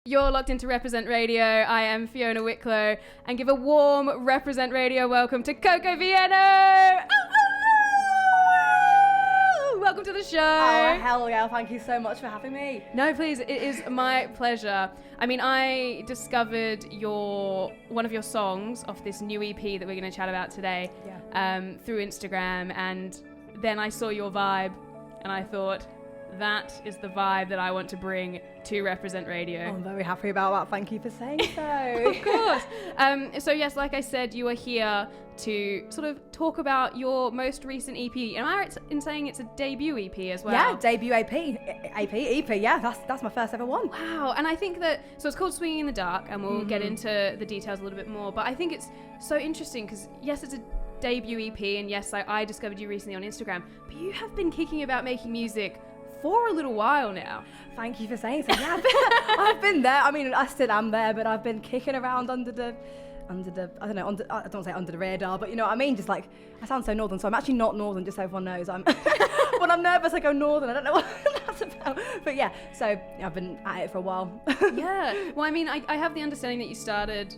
You're locked into Reprezent Radio. I am Fiona Wicklow, and give a warm Reprezent Radio welcome to Coco Vieno. Welcome to the show. Oh, hell yeah. Thank you so much for having me. No, please. It is my pleasure. I mean, I discovered one of your songs off this new EP that we're going to chat about today through Instagram, and then I saw your vibe, and I thought, that is the vibe that I want to bring to Reprezent Radio. Oh, I'm very happy about that. Thank you for saying so. Of course. So yes, like I said, you are here to sort of talk about your most recent EP. Am I right in saying it's a debut EP as well? Yeah, debut EP. Yeah, that's my first ever one. Wow. And I think that, so it's called Swinging in the Dark, and we'll get into the details a little bit more, but I think it's so interesting because yes, it's a debut EP, and yes, I discovered you recently on Instagram, but you have been kicking about making music for a little while now. Thank you for saying so. Yeah, I've been there. I mean, I still am there, but I've been kicking around under the I don't know, I don't say under the radar, but you know what I mean? Just like, I sound so northern, so I'm actually not northern, just so everyone knows. When I'm nervous, I go northern. I don't know what that's about. But yeah, so I've been at it for a while. Yeah. Well, I mean, I have the understanding that you started,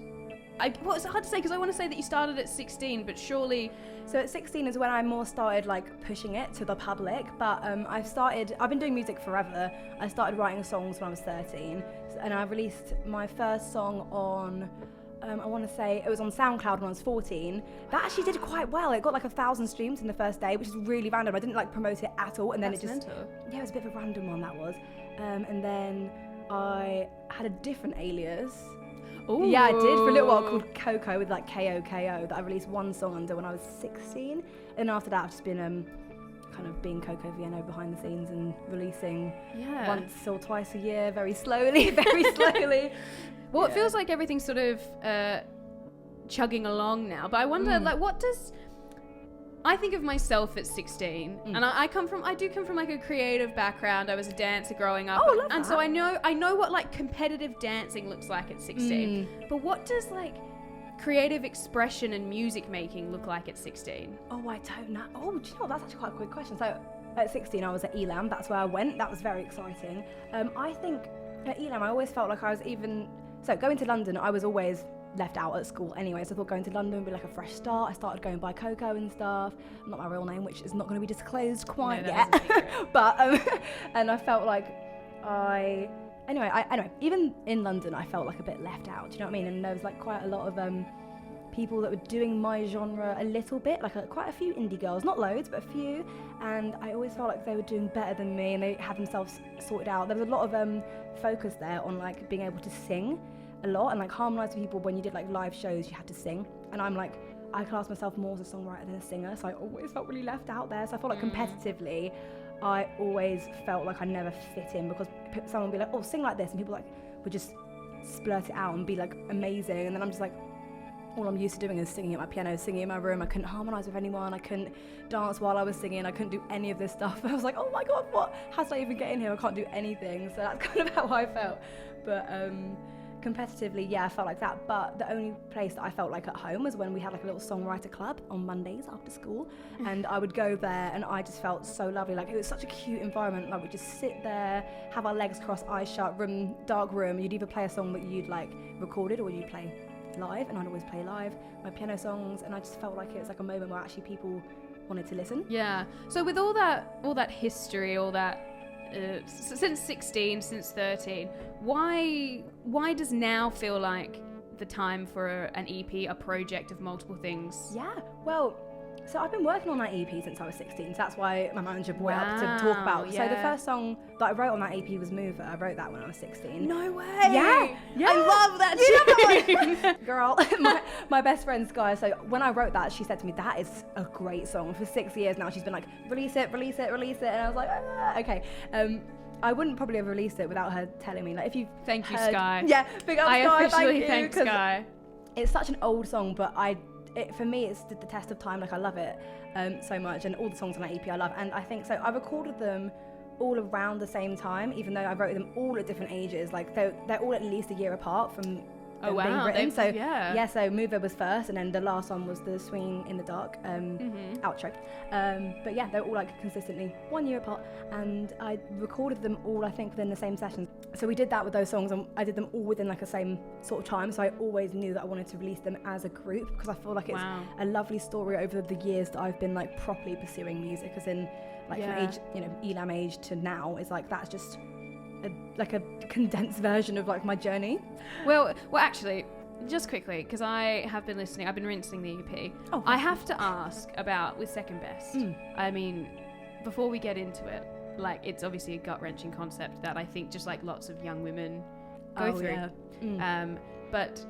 well, it's hard to say because I want to say that you started at 16, but surely... So at 16 is when I more started like pushing it to the public, but I've been doing music forever. I started writing songs when I was 13, and I released my first song on, I want to say it was on SoundCloud when I was 14. That actually did quite well. It got like 1,000 streams in the first day, which is really random. I didn't like promote it at all, and then That's it just mental. Yeah, it was a bit of a random one, that was. And then I had a different alias. Ooh. Yeah, I did for a little while, called Coco, with like K-O-K-O, that I released one song under when I was 16. And after that I've just been kind of being Coco Vieno behind the scenes and releasing once or twice a year, very slowly. Well, it feels like everything's sort of chugging along now, but I wonder, like, what does... I think of myself at 16, and I do come from like a creative background. I was a dancer growing up, and so I know what like competitive dancing looks like at 16. But what does like creative expression and music making look like at 16? Oh, I don't know. Oh, do you know what? That's actually quite a quick question. So at 16, I was at Elam. That's where I went. That was very exciting. I think at Elam, I always felt like I was going to London, I was always left out at school anyway, so I thought going to London would be like a fresh start. I started going by Coco and stuff, not my real name, which is not going to be disclosed quite yet. But and I felt like anyway, even in London I felt like a bit left out, do you know what I mean? And there was like quite a lot of people that were doing my genre a little bit, like quite a few indie girls, not loads, but a few, and I always felt like they were doing better than me and they had themselves sorted out. There was a lot of focus there on like being able to sing a lot and like harmonise with people. When you did like live shows, you had to sing, and I'm like, I class myself more as a songwriter than a singer, so I always felt really left out there. So I felt like competitively I always felt like I never fit in, because someone would be like, oh, sing like this, and people like would just splurt it out and be like amazing, and then I'm just like, all I'm used to doing is singing at my piano, singing in my room. I couldn't harmonise with anyone, I couldn't dance while I was singing, I couldn't do any of this stuff. I was like, oh my god, how did I even get in here? I can't do anything. So that's kind of how I felt. But competitively, yeah, I felt like that. But the only place that I felt like at home was when we had like a little songwriter club on Mondays after school, and I would go there and I just felt so lovely. Like, it was such a cute environment. Like, we'd just sit there, have our legs crossed, eyes shut, dark room. You'd either play a song that you'd like recorded or you'd play live, and I'd always play live my piano songs, and I just felt like it was like a moment where actually people wanted to listen. Yeah. So with all that history, all that since 16, since 13, why does now feel like the time for an EP, a project of multiple things? Yeah, well, so I've been working on that EP since I was 16, so that's why my manager brought it up to talk about. Yeah. So the first song that I wrote on that EP was Mover. I wrote that when I was 16. No way! Yeah! I love that tune! Girl, my best friend Sky, so when I wrote that, she said to me, that is a great song. For 6 years now, she's been like, release it, and I was like, okay. I wouldn't probably have released it without her telling me. Like, if you Thank you, Sky. Yeah, big up Sky. I officially thank Sky. It's such an old song, but for me, it stood the test of time. Like, I love it so much, and all the songs on that EP I love. And I think so. I recorded them all around the same time, even though I wrote them all at different ages. Like, they're all at least a year apart from being wow. written. So yeah. so Mover was first, and then the last one was the Swinging in the Dark outro. But yeah, they're all like consistently 1 year apart, and I recorded them all, I think, within the same session. So we did that with those songs, and I did them all within like the same sort of time. So I always knew that I wanted to release them as a group, because I feel like it's a lovely story over the years that I've been like properly pursuing music, as in like from age, Elam age to now. It's like that's just like a condensed version of like my journey. Well, actually, just quickly, because I've been rinsing the EP. Oh, I have to ask about with Second Best. I mean, before we get into it, like, it's obviously a gut-wrenching concept that I think just like lots of young women go through. Yeah. But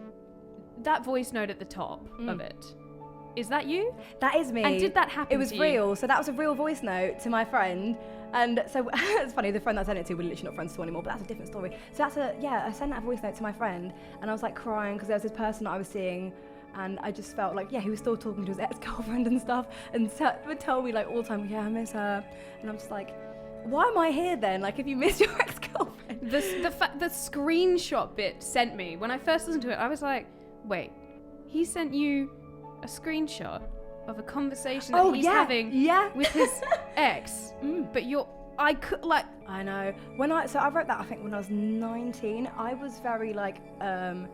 that voice note at the top of it, is that you? That is me. And did that happen? It was real. So that was a real voice note to my friend. And so it's funny, the friend that I sent it to, we're literally not friends at all anymore, but that's a different story. So I sent that voice note to my friend, and I was like crying because there was this person that I was seeing, and I just felt like, he was still talking to his ex-girlfriend and stuff, and would tell me like all the time, I miss her. And I'm just like, why am I here then? Like, if you miss your ex-girlfriend. The screenshot bit sent me, when I first listened to it, I was like, wait, he sent you a screenshot of a conversation that he's having with his ex, but I know. I wrote that, I think, when I was 19. I was very like, I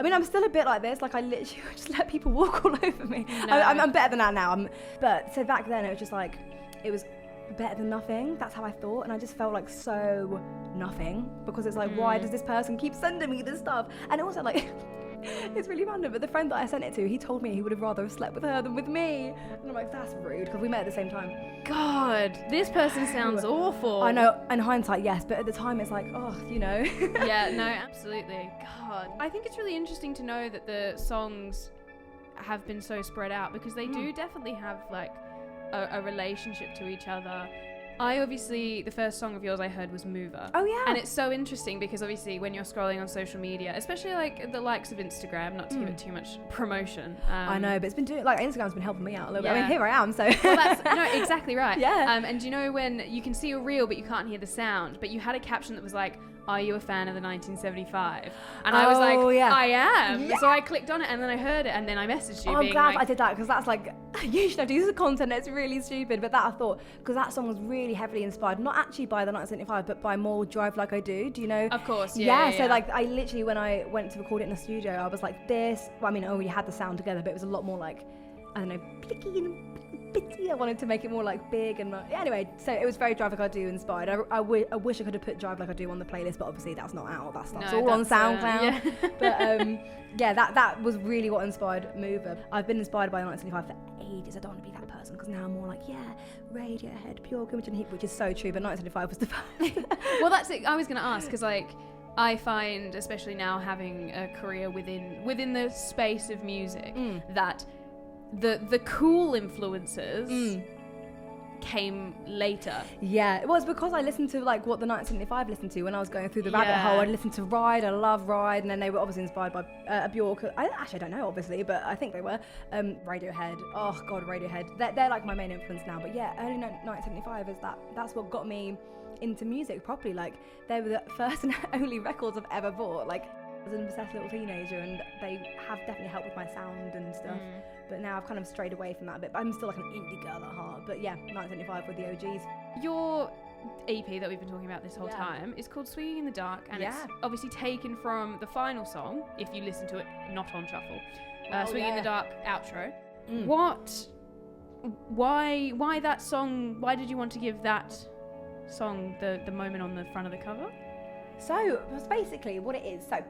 mean, I'm still a bit like this. Like, I literally just let people walk all over me. No. I'm better than that now. But so back then, it was just like, it was better than nothing. That's how I thought, and I just felt like so nothing, because it's like, why does this person keep sending me this stuff? And also like. It's really random, but the friend that I sent it to, he told me he would have rather have slept with her than with me. And I'm like, that's rude, because we met at the same time. God, this person sounds awful. I know, in hindsight, yes, but at the time it's like, Yeah, no, absolutely. God. I think it's really interesting to know that the songs have been so spread out, because they do definitely have like a relationship to each other. The first song of yours I heard was Mover. Oh yeah. And it's so interesting because obviously when you're scrolling on social media, especially like the likes of Instagram, not to give it too much promotion. I know, but it's been doing, like, Instagram's been helping me out a little bit. I mean, here I am, so. Well, that's, no, exactly right. Yeah. And do you know when you can see a reel but you can't hear the sound, but you had a caption that was like, are you a fan of the 1975? And I was like, I am. Yeah. So I clicked on it and then I heard it and then I messaged you. I'm glad I did that, because that's like, you should have to use the content, it's really stupid. But that I thought, because that song was really heavily inspired, not actually by the 1975, but by more Drive Like I Do. Do you know? Of course, So like, I literally, when I went to record it in the studio, I was like, we had the sound together, but it was a lot more like, I don't know, plicky and bitty. I wanted to make it more like big and anyway, so it was very Drive Like I Do inspired. I wish I could have put Drive Like I Do on the playlist, but obviously that's not out. That stuff's all on SoundCloud. But that was really what inspired Mover. I've been inspired by 1975 for ages. I don't want to be that person, because now I'm more like, Radiohead, Pure Imogen Heap, which is so true, but 1975 was the first. Well, that's it. I was going to ask, because like, I find, especially now having a career within the space of music, that the cool influences came later. Yeah, it was because I listened to like what the 1975 listened to when I was going through the rabbit hole. I listened to Ride, I love Ride, and then they were obviously inspired by Bjork. I don't know, obviously, but I think they were. Radiohead, oh god, Radiohead. They're like my main influence now. But yeah, early 1975 is that's what got me into music properly. Like, they were the first and only records I've ever bought. Like, I was an obsessed little teenager, and they have definitely helped with my sound and stuff. But now I've kind of strayed away from that a bit. But I'm still like an indie girl at heart. But yeah, 1975 with the OGs. Your EP that we've been talking about this whole time is called Swinging in the Dark, and it's obviously taken from the final song, if you listen to it not on shuffle. Swinging in the Dark outro. Why that song? Why did you want to give that song the moment on the front of the cover? So that's basically what it is. So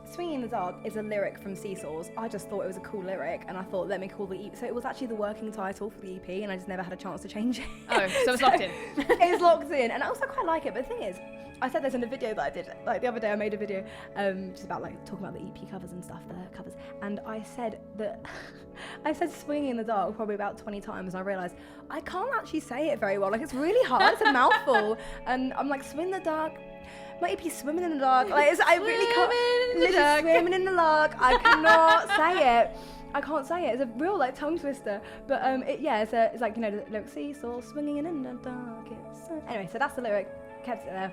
Swinging in the Dark is a lyric from Seesaws. I just thought it was a cool lyric, and I thought, let me call the EP. So it was actually the working title for the EP, and I just never had a chance to change it. Oh, so it's locked in. It's locked in, and I also quite like it. But the thing is, I said this in a video that I did, like the other day I made a video just about like talking about the EP covers and stuff, the covers, and I said that I said Swinging in the Dark probably about 20 times, and I realised I can't actually say it very well. Like, it's really hard, it's a mouthful, and I'm like, swim in the dark. My EP's swimming in the dark. Like, I really can't. Swimming in the dark. I cannot say it. I can't say it. It's a real like tongue twister. But it's like, you know, the lyric, seesaw swinging in the dark. Anyway, so that's the lyric. Kept it there.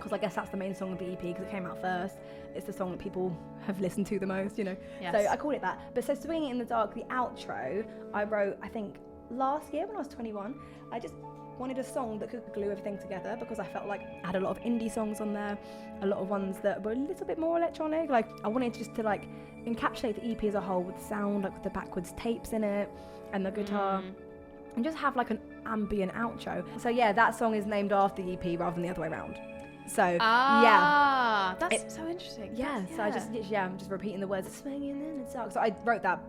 because I guess that's the main song of the EP because it came out first. It's the song that people have listened to the most, you know. Yes. So I called it that. But so Swinging in the Dark, the outro, I wrote, I think, last year when I was 21. I just wanted a song that could glue everything together because I felt like I had a lot of indie songs on there, a lot of ones that were a little bit more electronic. Like I wanted just to like encapsulate the EP as a whole with sound, like with the backwards tapes in it and the guitar, and just have like an ambient outro. So yeah, that song is named after the EP rather than the other way around. So that's so interesting. Yeah, so I'm just repeating the words Swinging in the Dark. So I wrote that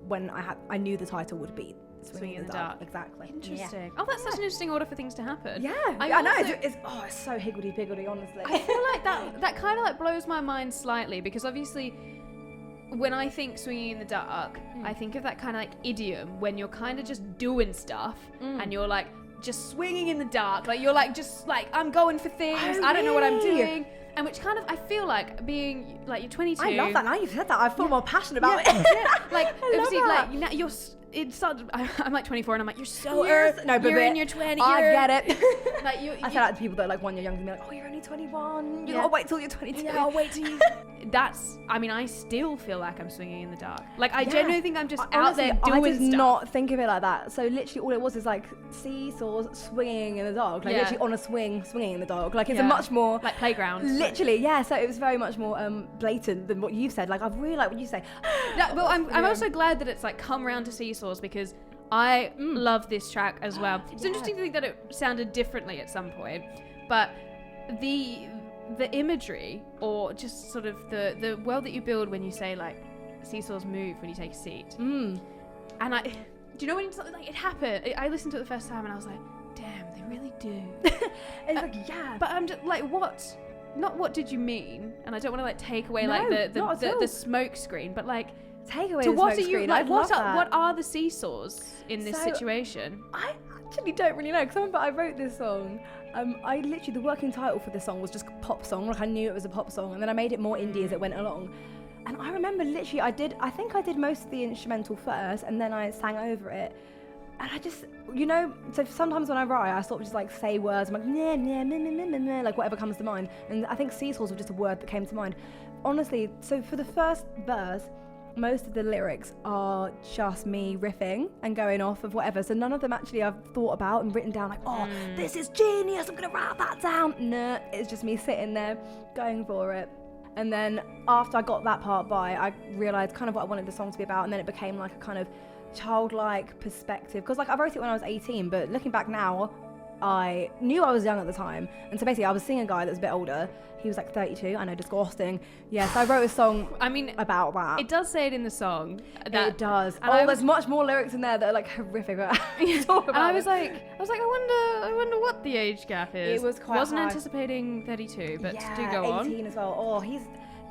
when I knew the title would be Swinging in the Dark. Exactly. Interesting. Oh, that's such an interesting order for things to happen. Yeah, I know. It's so higgledy-piggledy, honestly. I feel like that kind of like blows my mind slightly because obviously when I think Swinging in the Dark, I think of that kind of like idiom when you're kind of just doing stuff and you're like just swinging in the dark. Like you're like just like I'm going for things. I don't know what I'm doing. And which kind of, I feel like being, like, you're 22. I love that. Now you've said that, I feel more passionate about it. Like, obviously, like, you're, it started, I'm like 24 and I'm like, you're so earth. No, but you're in your 20s. I get it. Like, I say that to people that are like 1 year younger than me, like, oh, you're only 21. You gotta wait till you're 22. Yeah, I'll wait till you. I mean, I still feel like I'm swinging in the dark. Like, I genuinely think I'm just out there doing I did stuff. not think of it like that. So literally all it was is like seesaws swinging in the dark. Like literally on a swing, swinging in the dark. Like it's a much more... Like playground. Literally, yeah. So it was very much more blatant than what you've said. Like I've really like what you say. Well, I'm also glad that it's like come round to seesaws because I love this track as well. It's interesting to think that it sounded differently at some point, but the imagery or just sort of the world that you build when you say like seesaws move when you take a seat. And do you know when something like it happened? I listened to it the first time and I was like, damn, they really do. It's like, yeah. But I'm just like, what? Not what did you mean? And I don't want to like take away like the smoke screen, but like take away to the what smoke are you screen. like? What are the seesaws in this So, situation? I actually don't really know because I remember I wrote this song. I literally, the working title for this song was just pop song. Like I knew it was a pop song, and then I made it more indie as it went along. And I remember literally, I think I did most of the instrumental first, and then I sang over it. And I just, you know, so sometimes when I write, I sort of just like say words. I'm like, nah, nah, nah, nah, nah, nah, like whatever comes to mind. And I think seesaws were just a word that came to mind. Honestly, so for the first verse, most of the lyrics are just me riffing and going off of whatever. So none of them actually I've thought about and written down like, oh, this is genius, I'm going to write that down. No, it's just me sitting there going for it. And then after I got that part by, I realised kind of what I wanted the song to be about, and then it became like a kind of childlike perspective. Because like I wrote it when I was 18, but looking back now, I knew I was young at the time. And so basically I was seeing a guy that was a bit older. He was like 32, I know, disgusting. Yeah, so I wrote a song about that. It does say it in the song. It does. And there's much more lyrics in there that are like horrific. And I was like, I wonder what the age gap is. It was quite Wasn't high. anticipating 32, but yeah, do go 18 on. as well. Oh,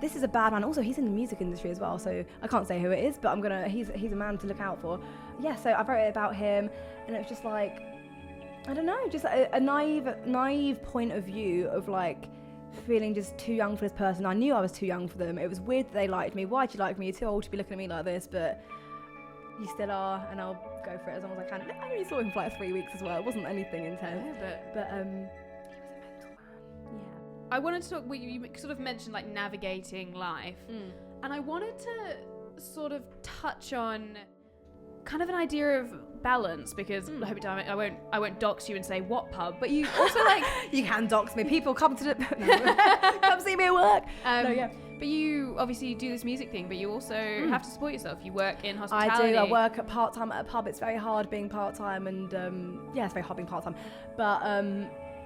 this is a bad man. Also, he's in the music industry as well, so I can't say who it is, but he's a man to look out for. Yeah, so I wrote it about him, and it was just like, I don't know, just a naive point of view of like feeling just too young for this person. I knew I was too young for them. It was weird that they liked me. Why'd you like me? You're too old to be looking at me like this, but you still are, and I'll go for it as long as I can. I only saw him for like 3 weeks as well. It wasn't anything intense, but he was a mental man. Yeah. I wanted to talk, you sort of mentioned like navigating life, and I wanted to sort of touch on kind of an idea of balance, because I hope I won't dox you and say what pub, but you also like you can dox me. People come to come see me at work. But you obviously do this music thing, but you also have to support yourself. You work in hospitality. I do. I work at part-time at a pub. It's very hard being part-time, and it's very hard being part-time. But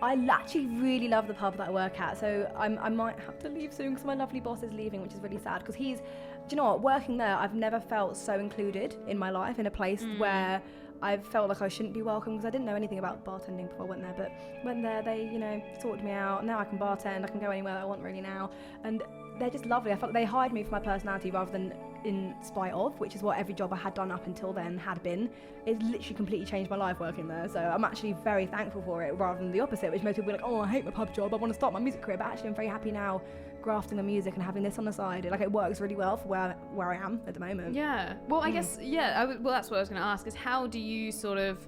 I actually really love the pub that I work at, so I might have to leave soon because my lovely boss is leaving, which is really sad, because do you know what, working there, I've never felt so included in my life, in a place where I've felt like I shouldn't be welcome, because I didn't know anything about bartending before I went there, but went there, they, sorted me out. Now I can bartend, I can go anywhere I want really now, and they're just lovely. I felt like they hired me for my personality rather than in spite of, which is what every job I had done up until then had been. It's literally completely changed my life working there, so I'm actually very thankful for it, rather than the opposite, which most people are like, oh, I hate my pub job, I want to start my music career, but actually I'm very happy now grafting the music and having this on the side. It works really well for where I am at the moment. Yeah. Well, I guess, well, that's what I was going to ask, is how do you sort of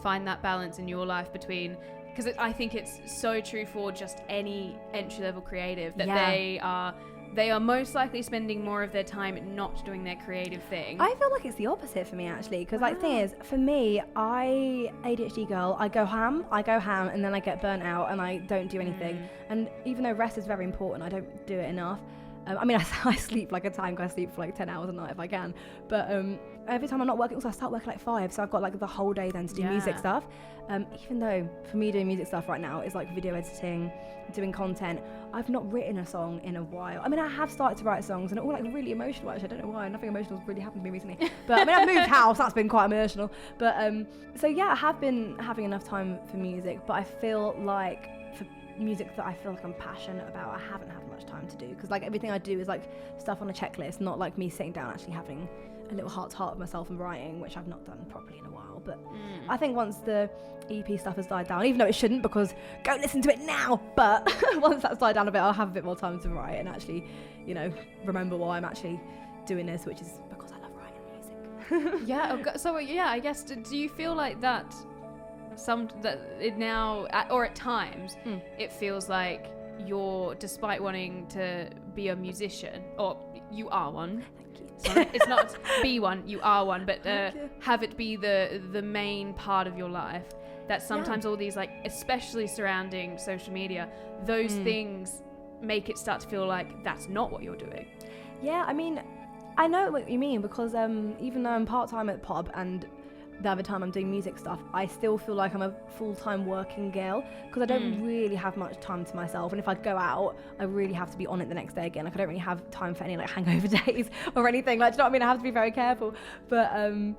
find that balance in your life between because I think it's so true for just any entry-level creative that they are most likely spending more of their time not doing their creative thing. I feel like it's the opposite for me, actually, because like the thing is, for me, ADHD girl, I go ham, and then I get burnt out and I don't do anything. And even though rest is very important, I don't do it enough. I mean, I sleep like a tank. I sleep for like 10 hours a night if I can. But every time I'm not working, also I start working like 5, so I've got like the whole day then to do music stuff. Even though for me doing music stuff right now is like video editing, doing content, I've not written a song in a while. I mean, I have started to write songs and they're all like really emotional actually. I don't know why, nothing emotional's really happened to me recently. But I mean, I've moved house, that's been quite emotional. But so yeah, I have been having enough time for music, but I feel like for music that I feel like I'm passionate about, I haven't had much time to do, because like everything I do is like stuff on a checklist, not like me sitting down actually having a little heart-to-heart with myself and writing, which I've not done properly in a while. But I think once the EP stuff has died down, even though it shouldn't, because go listen to it now, but once that's died down a bit, I'll have a bit more time to write and actually, you know, remember why I'm actually doing this, which is because I love writing music. I guess do you feel like that at times it feels like you're, despite wanting to be a musician, or you are one. Sorry, it's not be one, you are one, but have it be the main part of your life, that sometimes all these, like, especially surrounding social media, those things make it start to feel like that's not what you're doing. Yeah, I mean, I know what you mean, because even though I'm part-time at Pop and the other time I'm doing music stuff, I still feel like I'm a full-time working girl, because I don't really have much time to myself, and if I go out I really have to be on it the next day again. Like, I don't really have time for any like hangover days or anything, like, do you know what I mean? I have to be very careful. But again,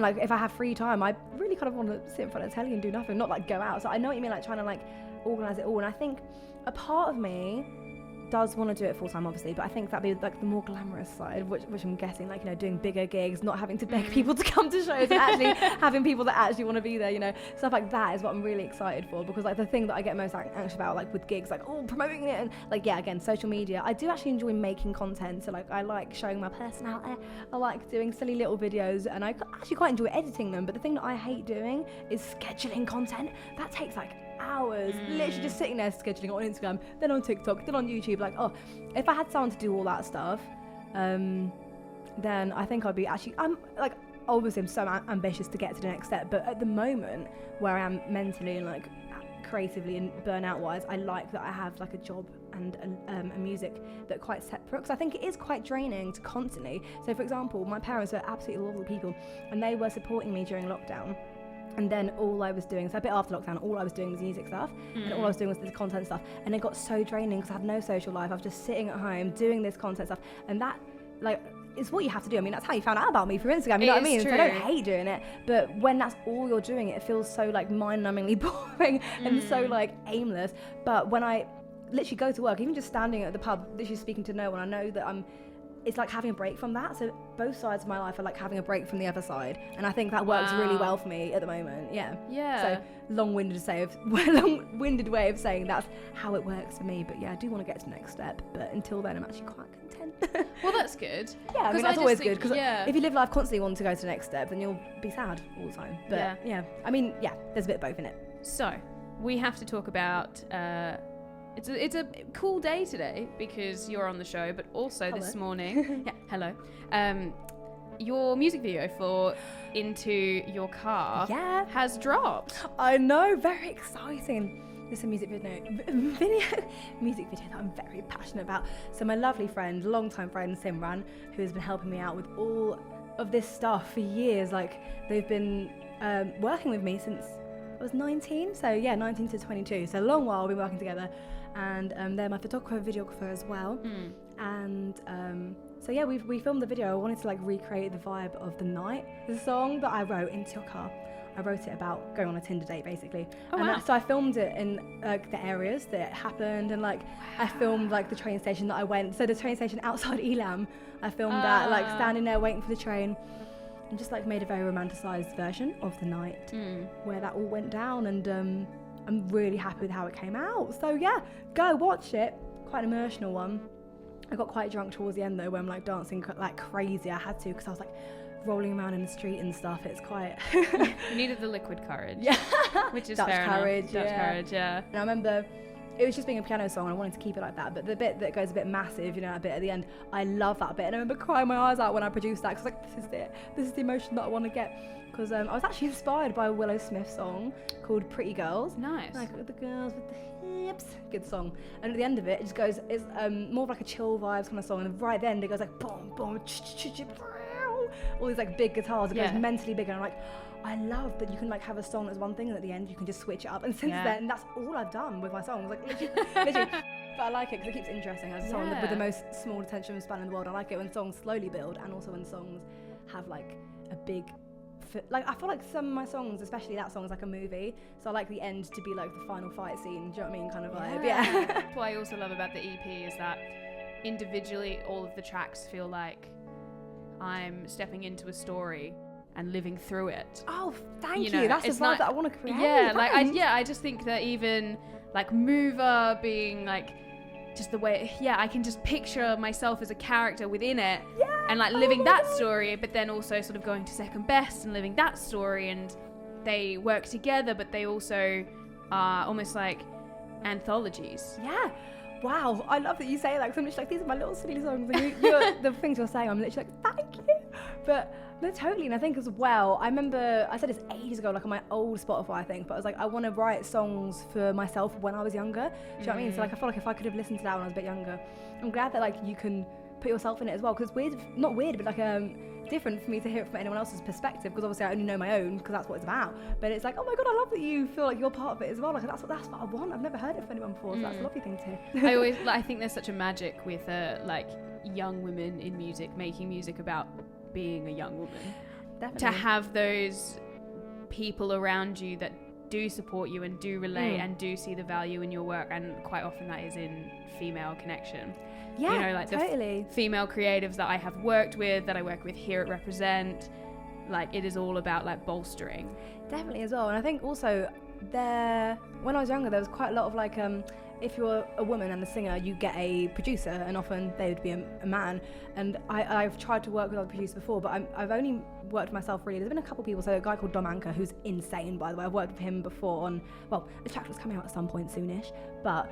like, if I have free time, I really kind of want to sit in front of the telly and do nothing, not like go out. So I know what you mean, like trying to like organise it all, and I think a part of me does want to do it full time, obviously, but I think that'd be like the more glamorous side, which I'm guessing, like, you know, doing bigger gigs, not having to beg people to come to shows, and actually having people that actually want to be there, you know, stuff like that is what I'm really excited for. Because like the thing that I get most anxious about, like with gigs, like promoting it, and like again, social media, I do actually enjoy making content, so like I like showing my personality, I like doing silly little videos, and I actually quite enjoy editing them. But the thing that I hate doing is scheduling content. That takes like hours, literally just sitting there scheduling it on Instagram, then on TikTok, then on YouTube. Like, if I had someone to do all that stuff, then I think I'd be I'm like, obviously I'm so ambitious to get to the next step, but at the moment where I am mentally and like creatively and burnout wise, I like that I have like a job and a music that are quite separate, because I think it is quite draining to constantly. So for example, my parents are absolutely lovely people, and they were supporting me during lockdown. And then all I was doing, so a bit after lockdown, all I was doing was music stuff, and all I was doing was this content stuff, and it got so draining because I had no social life. I was just sitting at home doing this content stuff, and that, like, is what you have to do. I mean, that's how you found out about me through Instagram, you know what I mean? True. So I don't hate doing it, but when that's all you're doing, it feels so like mind-numbingly boring and so like aimless. But when I literally go to work, even just standing at the pub, literally speaking to no one, I know that it's like having a break from that. So both sides of my life are like having a break from the other side, and I think that works really well for me at the moment. Yeah. So long-winded way of saying that's how it works for me. But yeah, I do want to get to the next step, but until then I'm actually quite content. Well, that's good. Yeah, I mean, that's always good, because if you live life constantly wanting to go to the next step, then you'll be sad all the time. But yeah, I mean, yeah, there's a bit of both in it. So we have to talk about it's a cool day today because you're on the show, but also this morning, your music video for Into Your Car has dropped. I know, very exciting. It's a music video that I'm very passionate about. So my lovely friend, longtime friend Simran, who has been helping me out with all of this stuff for years, like they've been working with me since I was 19, so yeah, 19 to 22, so a long while we've been working together, and they're my photographer, videographer as well, and so yeah, we filmed the video. I wanted to like recreate the vibe of The Night, the song that I wrote, Into Your Car. I wrote it about going on a Tinder date, basically. So I filmed it in the areas that it happened, and like I filmed like the train station that I went. So the train station outside Elam, I filmed that, like standing there waiting for the train, and just like made a very romanticized version of The Night where that all went down, and I'm really happy with how it came out. So yeah, go watch it. Quite an emotional one. I got quite drunk towards the end though, where I'm like dancing like crazy. I had to, because I was like rolling around in the street and stuff. It's quite. You needed the liquid courage. Yeah. Which is Dutch fair courage, enough. Dutch courage, yeah. And I remember it was just being a piano song and I wanted to keep it like that, but the bit that goes a bit massive, that bit at the end, I love that bit, and I remember crying my eyes out when I produced that, because this is it, this is the emotion that I want to get, because I was actually inspired by a Willow Smith song called Pretty Girls. Nice. Like the girls with the hips, good song, and at the end of it, it just goes, it's more of like a chill vibes kind of song, and right at the end it goes like boom, boom, all these like big guitars, it goes mentally big, and I'm like, I love that you can like have a song as one thing and at the end you can just switch it up, and since then that's all I've done with my songs, like literally. But I like it because it keeps it interesting as a song with the most small attention span in the world. I like it when songs slowly build, and also when songs have like a big like I feel like some of my songs, especially that song, is like a movie, so I like the end to be like the final fight scene, do you know what I mean, kind of vibe. That's what I also love about the EP is that individually all of the tracks feel like I'm stepping into a story and living through it. Oh, thank you. That's the vibe that I want to create. Yeah, like I just think that even like Mover being like just the way, I can just picture myself as a character within it, and like living that story, but then also sort of going to Second Best and living that story, and they work together, but they also are almost like anthologies. Yeah. Wow, I love that you say that, because I'm literally like, these are my little silly songs, and you're, the things you're saying, I'm literally like, thank you. But no, totally, and I think as well, I remember, I said this ages ago, like on my old Spotify, I think, but I was like, I want to write songs for myself when I was younger, do you know what I mean? So like, I feel like if I could have listened to that when I was a bit younger, I'm glad that like you can put yourself in it as well, because it's weird, not weird, but like different for me to hear it from anyone else's perspective, because obviously I only know my own, because that's what it's about, but it's like, oh my god, I love that you feel like you're part of it as well, like that's what I want. I've never heard it from anyone before, so that's a lovely thing to hear. I think there's such a magic with like young women in music, making music about being a young woman. Definitely. To have those people around you that do support you and do relate and do see the value in your work, and quite often that is in female connection. Yeah, like totally. The female creatives that I have worked with, that I work with here at Reprezent, like it is all about like bolstering. Definitely as well, and I think also when I was younger, there was quite a lot of like if you're a woman and a singer, you get a producer, and often they would be a man. And I've tried to work with other producers before, but I've only worked with myself really. There's been a couple people, so a guy called Dom Anker, who's insane, by the way. I've worked with him before on, well, the track was coming out at some point soonish, but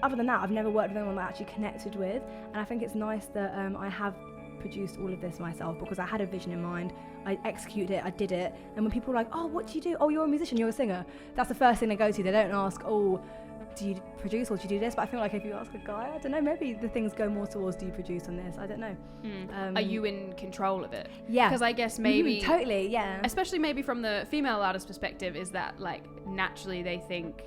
other than that, I've never worked with anyone that I actually connected with. And I think it's nice that I have produced all of this myself, because I had a vision in mind, I executed it, I did it, and when people are like, oh, what do you do? Oh, you're a musician, you're a singer, that's the first thing they go to. They don't ask, oh, do you produce or do you do this? But I feel like if you ask a guy, I don't know, maybe the things go more towards, do you produce on this? I don't know. Are you in control of it? Yeah. Because I guess maybe... totally, yeah. Especially maybe from the female artist perspective, is that like naturally they think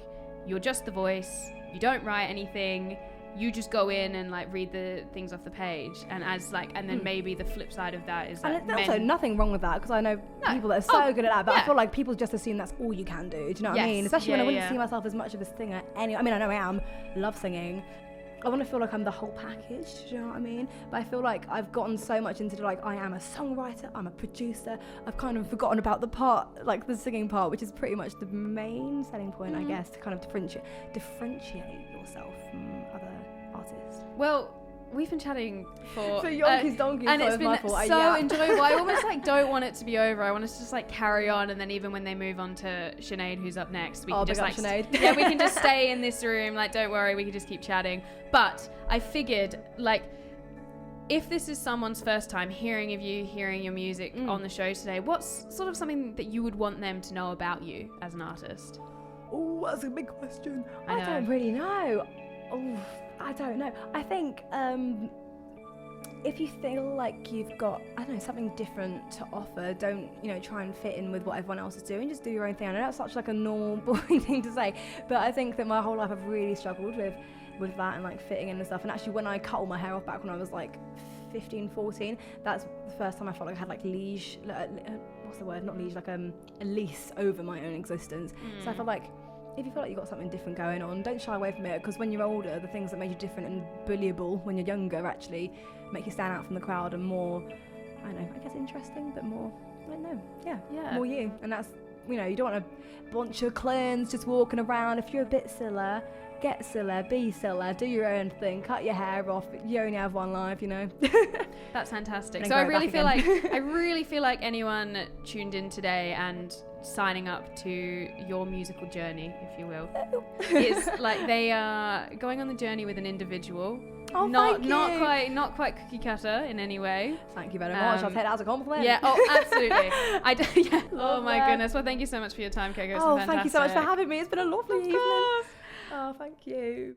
you're just the voice, you don't write anything, you just go in and like read the things off the page, and as like, and then maybe the flip side of that is that and there's also nothing wrong with that, because I know people that are so good at that, but I feel like people just assume that's all you can do. Do you know what I mean? Especially when I wouldn't see myself as much of a singer. I mean, I know I am, love singing. I want to feel like I'm the whole package, do you know what I mean? But I feel like I've gotten so much into like, I am a songwriter, I'm a producer. I've kind of forgotten about the part, like the singing part, which is pretty much the main selling point, I guess, to kind of differentiate yourself from other artists. Well, we've been chatting for yonkies donkeys, and it's been so enjoyable. I almost like don't want it to be over. I want us to just like carry on, and then even when they move on to Sinead, who's up next, we can just like Sinead. we can just stay in this room. Like, don't worry, we can just keep chatting. But I figured, like, if this is someone's first time hearing of you, hearing your music on the show today, what's sort of something that you would want them to know about you as an artist? Oh, that's a big question. I don't really know. Oh, I don't know. I think if you feel like you've got, I don't know, something different to offer, don't, try and fit in with what everyone else is doing. Just do your own thing. I know that's such like a normal, boring thing to say, but I think that my whole life I've really struggled with that and like fitting in and stuff. And actually when I cut all my hair off back when I was like 15, 14, that's the first time I felt like I had like leash, what's the word? Not leash, like a lease over my own existence. So I felt like, if you feel like you've got something different going on, don't shy away from it, because when you're older, the things that made you different and bullyable when you're younger actually make you stand out from the crowd and more, I don't know, I guess interesting, but more, I don't know, more you. And that's, you don't want a bunch of clones just walking around. If you're a bit silly, get silly, be silly, do your own thing, cut your hair off. You only have one life, you know. That's fantastic. Then So I grow really back feel again. like I really feel like anyone tuned in today and signing up to your musical journey, if you will, is like they are going on the journey with an individual. Oh, not thank you. not quite cookie cutter in any way. Thank you very much. I'll take that as a compliment. Yeah. Oh, absolutely. Yeah. Oh Love my that. goodness. Well, thank you so much for your time, Coco. It's Oh, been thank you so much for fantastic. having me. It's been a lovely Of evening. course. Oh, thank you.